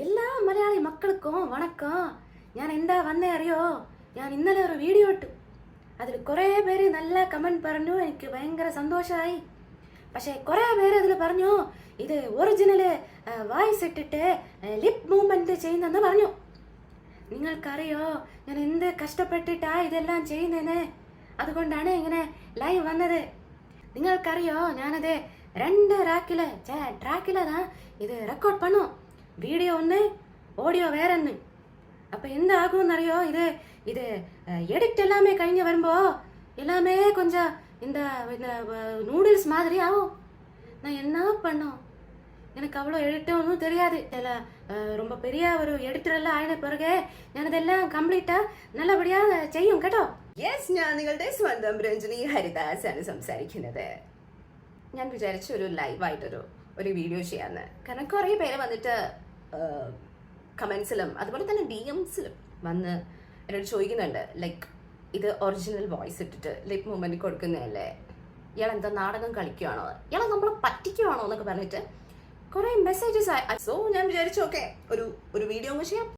എല്ലാ മലയാളി മക്കൾക്കും വണക്കം. ഞാൻ എന്താ വന്നേ അറിയോ? ഞാൻ ഇന്നലെ ഒരു വീഡിയോ ഇട്ടു. അതിൽ കുറേ പേര് നല്ല കമന്റ് പറഞ്ഞു. എനിക്ക് ഭയങ്കര സന്തോഷമായി. പക്ഷേ കുറേ പേര് അതിൽ പറഞ്ഞു ഇത് ഒറിജിനൽ വോയിസ് ഇട്ടിട്ട് ലിപ് മൂവ്മെന്റ് ചെയ്യുന്നെന്ന് പറഞ്ഞു. നിങ്ങൾക്കറിയോ ഞാൻ എന്ത് കഷ്ടപ്പെട്ടിട്ടാ ഇതെല്ലാം ചെയ്യുന്നതെന്ന്? അതുകൊണ്ടാണ് ഇങ്ങനെ ലൈവ് വന്നത്. നിങ്ങൾക്കറിയോ ഞാനത് 2 ട്രാക്കിലാ ഇത് റെക്കോർഡ് பண்ணும். വീഡിയോ ഒന്ന്, ഓഡിയോ വേറൊന്ന്. அப்போ എന്താകുമെന്നറിയോ? இது எடிட் எல்லாமே കഴിഞ്ഞ് வருമ്പോൾ எல்லாமே கொஞ்சம் இந்த நூடுல்ஸ் மாதிரி ஆகும். நான் என்ன பண்ணோம்? எனக்கு அவ்வளோ எடிட்டும் ஒன்றும் தெரியாது. இதில் ரொம்ப பெரிய ஒரு எடிட்டர் எல்லாம் ஆயின பிறகு ഞാനതെല്ലാം കംപ്ലീറ്റാ നല്ലപടിയാ ചെയ്യും കേട്ടോ. യെസ്, ഞാൻ നിങ്ങളുടെ സ്വന്തം രഞ്ജിനി ഹരിദാസ് ആണ് സംസാരിക്കുന്നത്. ഞാൻ വിചാരിച്ചു ഒരു ലൈവായിട്ടൊരു വീഡിയോ ചെയ്യാമെന്ന്. കാരണം കുറേ പേര് വന്നിട്ട് കമൻസിലും അതുപോലെ തന്നെ DMസിലും വന്ന് എന്നോട് ചോദിക്കുന്നുണ്ട്, ലൈക്ക് ഇത് ഒറിജിനൽ വോയിസ് ഇട്ടിട്ട് ലിപ് മൂവ്മെന്റ് കൊടുക്കുന്നതല്ലേ, ഇയാളെന്താ നാടകം കളിക്കുകയാണോ, ഇയാളെ നമ്മൾ പറ്റിക്കുവാണോ എന്നൊക്കെ പറഞ്ഞിട്ട് കുറേ മെസ്സേജസ് ആയി. സോ ഞാൻ വിചാരിച്ചു ഓക്കെ ഒരു വീഡിയോ ചെയ്യാം.